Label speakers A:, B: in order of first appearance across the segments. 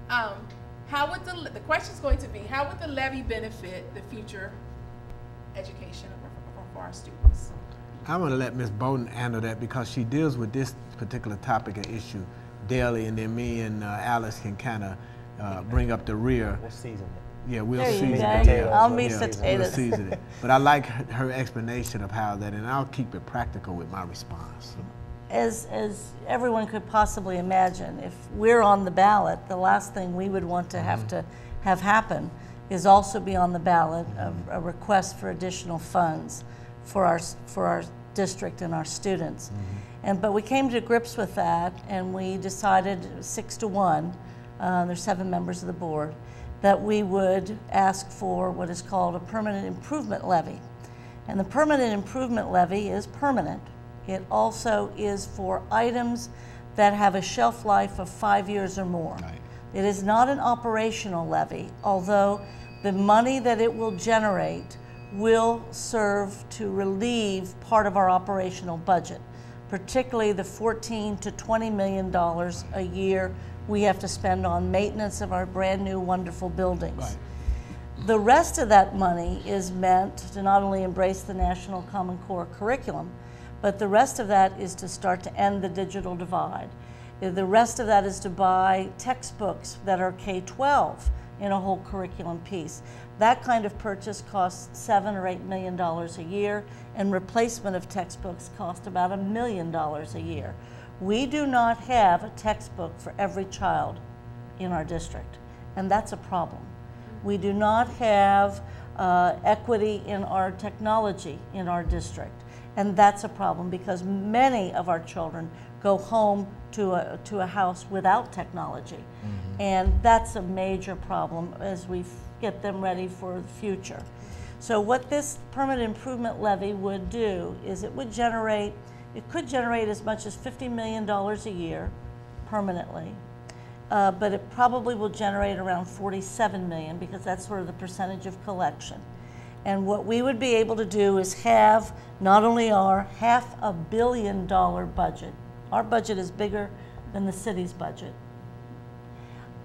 A: How would the question is going to be, how would the levy benefit the future education for our students?
B: I'm going to let Ms. Bolton handle that because she deals with this particular topic and issue daily, and then me and Alice can kind of bring up the rear.
C: We'll season it.
B: Yeah, we'll
D: There
B: season
D: you
B: it.
D: go.
B: Yeah,
D: I'll meet
B: yeah,
D: potatoes.
B: we'll season it. But I like her explanation of how that, and I'll keep it practical with my response.
D: As everyone could possibly imagine, if we're on the ballot, the last thing we would want to have happen is also be on the ballot a request for additional funds for our district and our students. But we came to grips with that, and we decided 6-1, there's 7 members of the board, that we would ask for what is called a permanent improvement levy. And the permanent improvement levy is permanent. It also is for items that have a shelf life of 5 years or more.
B: Right.
D: It is not an operational levy, although the money that it will generate will serve to relieve part of our operational budget, particularly the $14 to $20 million a year we have to spend on maintenance of our brand new wonderful buildings.
B: Right.
D: The rest of that money is meant to not only embrace the National Common Core curriculum, but the rest of that is to start to end the digital divide. The rest of that is to buy textbooks that are K-12 in a whole curriculum piece. That kind of purchase costs $7 or $8 million a year, and replacement of textbooks cost about $1 million a year. We do not have a textbook for every child in our district, and that's a problem. We do not have equity in our technology in our district, and that's a problem because many of our children go home to a house without technology. And that's a major problem as we get them ready for the future. So what this permanent improvement levy would do is it could generate as much as $50 million a year permanently, but it probably will generate around $47 million because that's sort of the percentage of collection. And what we would be able to do is have not only our $500 million budget, our budget is bigger than the city's budget.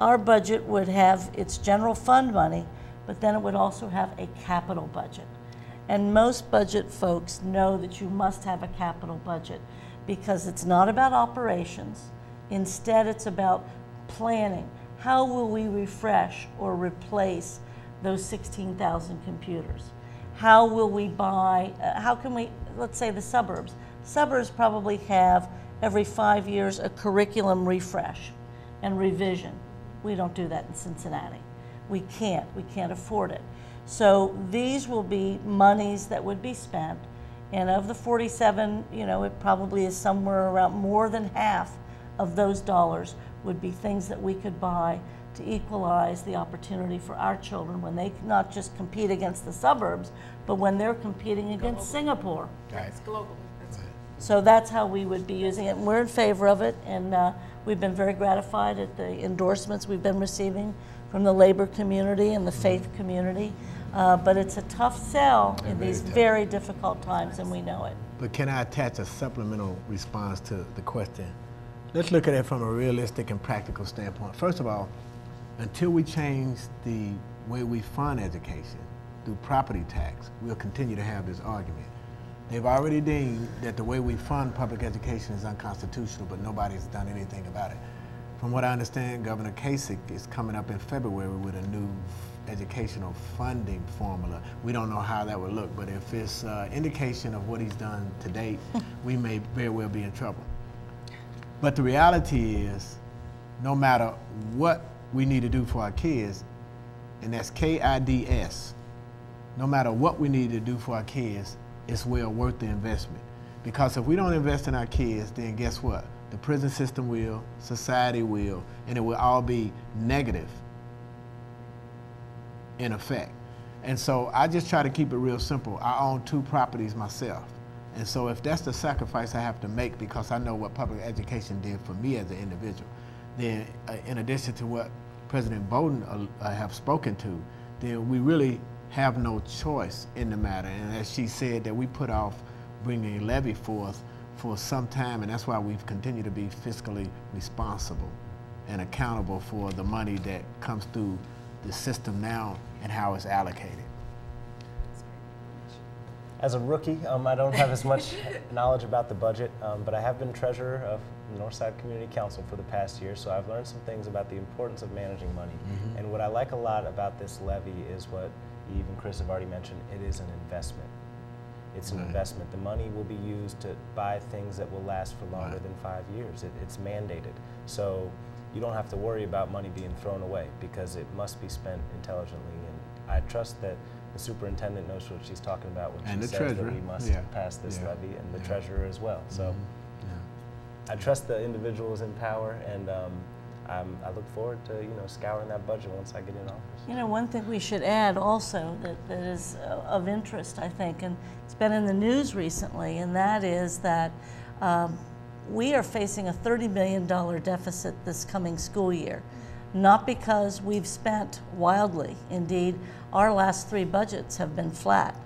D: Our budget would have its general fund money, but then it would also have a capital budget. And most budget folks know that you must have a capital budget because it's not about operations. Instead, it's about planning. How will we refresh or replace those 16,000 computers? How will we buy, how can we, let's say the suburbs. Suburbs probably have every 5 years a curriculum refresh and revision. We don't do that in Cincinnati. We can't afford it. So these will be monies that would be spent, and of the 47, it probably is somewhere around more than half of those dollars would be things that we could buy to equalize the opportunity for our children when they not just compete against the suburbs, but when they're competing against Singapore.
A: It's global.
D: So that's how we would be using it. And we're in favor of it, and we've been very gratified at the endorsements we've been receiving from the labor community and the faith community. But it's a tough sell in these very difficult times, and we know it.
B: But can I attach a supplemental response to the question? Let's look at it from a realistic and practical standpoint. First of all, until we change the way we fund education through property tax, we'll continue to have this argument. They've already deemed that the way we fund public education is unconstitutional, but nobody's done anything about it. From what I understand, Governor Kasich is coming up in February with a new educational funding formula. We don't know how that would look, but if it's indication of what he's done to date, we may very well be in trouble. But the reality is, no matter what we need to do for our kids, and that's KIDS, no matter what we need to do for our kids, it's well worth the investment. Because if we don't invest in our kids, then guess what? The prison system will, society will, and it will all be negative in effect. And so I just try to keep it real simple. I own 2 properties myself. And so if that's the sacrifice I have to make because I know what public education did for me as an individual, then in addition to what President Bolton have spoken to, then we really have no choice in the matter. And as she said, that we put off bringing a levy forth for some time, and that's why we've continued to be fiscally responsible and accountable for the money that comes through the system now and how it's allocated.
C: As a rookie, I don't have as much knowledge about the budget, but I have been treasurer of Northside Community Council for the past year, so I've learned some things about the importance of managing money. And what I like a lot about this levy is what Eve and Chris have already mentioned. It is an investment. It's an investment. The money will be used to buy things that will last for longer than 5 years. It's mandated. So you don't have to worry about money being thrown away because it must be spent intelligently. And I trust that the superintendent knows what she's talking about when she says that we must pass this levy, and the treasurer as well. So I trust the individuals in power, and I look forward to scouring that budget once I get in office.
D: One thing we should add also that is of interest, I think, and it's been in the news recently, and that is that we are facing a $30 million deficit this coming school year. Not because we've spent wildly. Indeed, our last 3 budgets have been flat.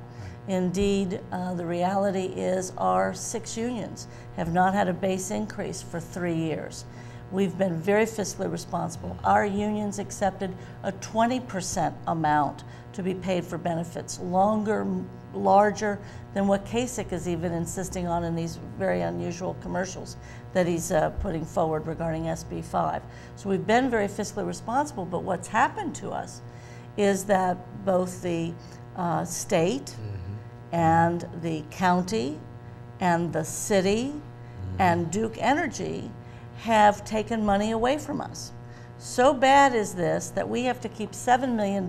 D: Indeed, the reality is our 6 unions have not had a base increase for 3 years. We've been very fiscally responsible. Our unions accepted a 20% amount to be paid for benefits, larger than what Kasich is even insisting on in these very unusual commercials that he's putting forward regarding SB 5. So we've been very fiscally responsible, but what's happened to us is that both the state and the county and the city and Duke Energy have taken money away from us. So bad is this that we have to keep $7 million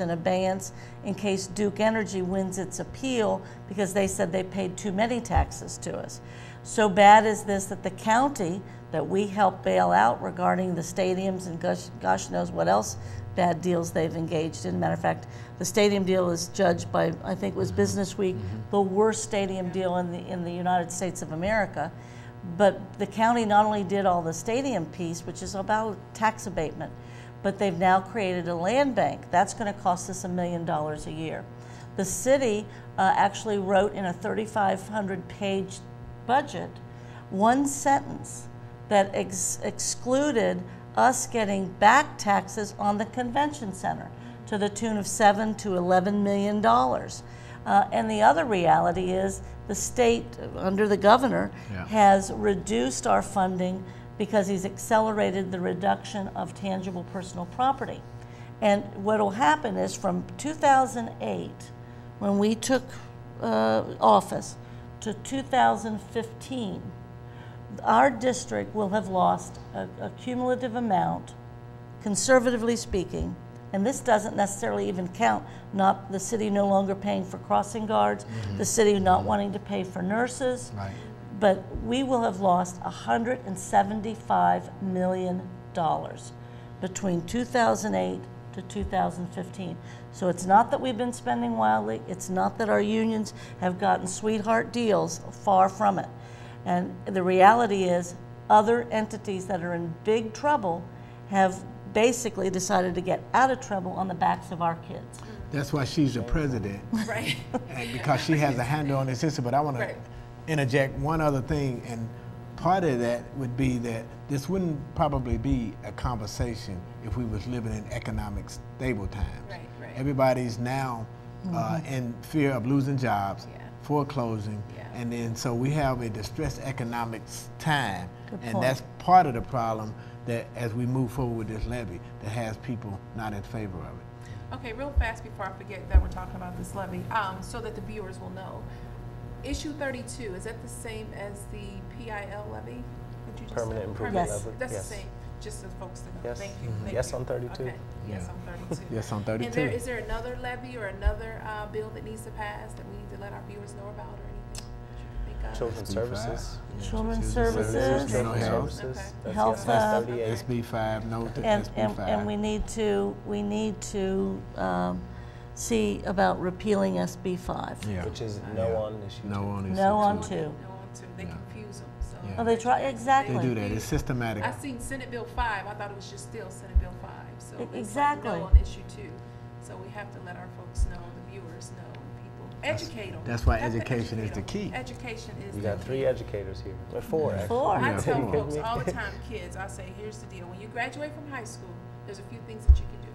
D: in abeyance in case Duke Energy wins its appeal because they said they paid too many taxes to us. So bad is this that the county that we helped bail out regarding the stadiums and gosh knows what else bad deals they've engaged in. Matter of fact, the stadium deal was judged by, I think it was Business Week, the worst stadium deal in the United States of America. But the county not only did all the stadium piece, which is about tax abatement, but they've now created a land bank. That's going to cost us $1 million a year. The city actually wrote in a 3,500-page budget one sentence that excluded us getting back taxes on the convention center to the tune of $7 to $11 million. And the other reality is the state, under the governor, has reduced our funding because he's accelerated the reduction of tangible personal property. And what will happen is from 2008, when we took office, to 2015, our district will have lost a cumulative amount, conservatively speaking, and this doesn't necessarily even count not the city no longer paying for crossing guards, the city not wanting to pay for nurses, but we will have lost $175 million between 2008 to 2015. So it's not that we've been spending wildly, it's not that our unions have gotten sweetheart deals, far from it. And the reality is other entities that are in big trouble have basically decided to get out of trouble on the backs of our kids.
B: That's why she's the president.
A: Right.
B: And because she has a handle on the system. But I want to interject one other thing, and part of that would be that this wouldn't probably be a conversation if we was living in economic stable times. Everybody's now in fear of losing jobs, foreclosing, and then so we have a distressed economic time, and that's part of the problem that as we move forward with this levy that has people not in favor of it.
A: Okay, real fast before I forget that we're talking about this levy, so that the viewers will know. Issue 32, is that the same as the PIL levy? What you just
C: Permanent
A: said?
C: improvement levy.
A: That's the same, just so folks to know.
C: Yes.
A: Thank you. Thank
C: Yes
A: you.
C: on 32.
A: Okay. Yes on 32.
B: Yes on 32.
A: And is there another levy or another bill that needs to pass that we need to let our viewers know about or anything?
C: Children's services.
D: Children's services.
B: Mental health.
D: Health.
B: SB 5, no to SB 5.
D: And we need to see about repealing SB 5.
C: Which is no on issue 2.
B: No on issue 2.
D: No on 2.
A: No on 2. They confuse them. So.
D: Oh, they try, exactly.
B: They do that. It's systematic.
A: I seen Senate Bill 5. I thought it was just still Senate Bill 5. So
D: exactly.
A: no on issue 2. So we have to let our folks know, the viewers know, and people Educate them.
B: That's why education is the key.
A: Education is
C: You
A: the
C: got 3 educators here. Or 4, actually.
D: 4.
A: I
B: Yeah,
A: tell
B: four.
A: folks all the time, kids, I say, here's the deal. When you graduate from high school, there's a few things that you can do.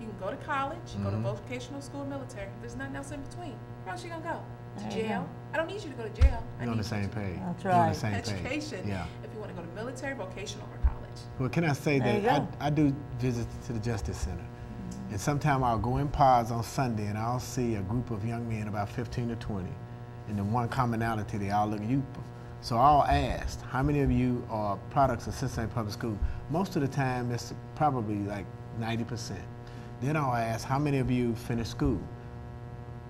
A: You can go to college, go to vocational school, military. There's nothing else in between. Where else you gonna go? To
D: There you
A: jail?
D: go.
A: I don't need you to go to jail. I
B: You're on
A: need
B: the
A: you
B: same
A: to
B: page.
D: That's
B: You're on
D: right.
B: the same page.
A: education.
B: Yeah.
A: If you want to go to military, vocational, or college.
B: Well, can I say
D: There you
B: that
D: go.
B: I do visits to the Justice Center. And sometimes I'll go in pods on Sunday and I'll see a group of young men, about 15 to 20. And the one commonality, they all look youthful. So I'll ask, how many of you are products of Cincinnati Public School? Most of the time, it's probably like 90%. Then I'll ask, how many of you finished school?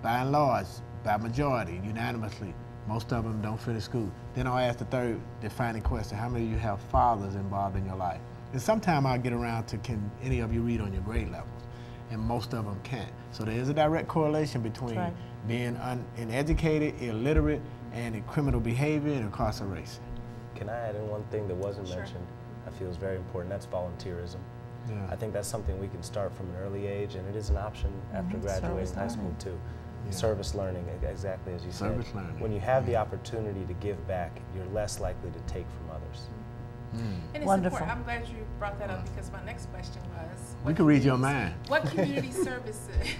B: By and large, by majority, unanimously, most of them don't finish school. Then I'll ask the third defining question, how many of you have fathers involved in your life? And sometimes I'll get around to, can any of you read on your grade levels? And most of them can't. So there is a direct correlation between
D: Right.
B: being uneducated, illiterate, and in criminal behavior and incarceration.
C: Can I add in one thing that wasn't
A: Sure.
C: mentioned? I feel is very important. That's volunteerism.
B: Yeah.
C: I think that's something we can start from an early age, and it is an option after graduating
D: Service
C: high school
D: learning.
C: too.
B: Yeah.
C: Service learning, exactly as you said.
B: Service learning.
C: When you have the opportunity to give back, you're less likely to take from others.
A: And it's
D: Wonderful.
A: important. I'm glad you brought that up because my next question was,
B: We can read your mind.
A: what community services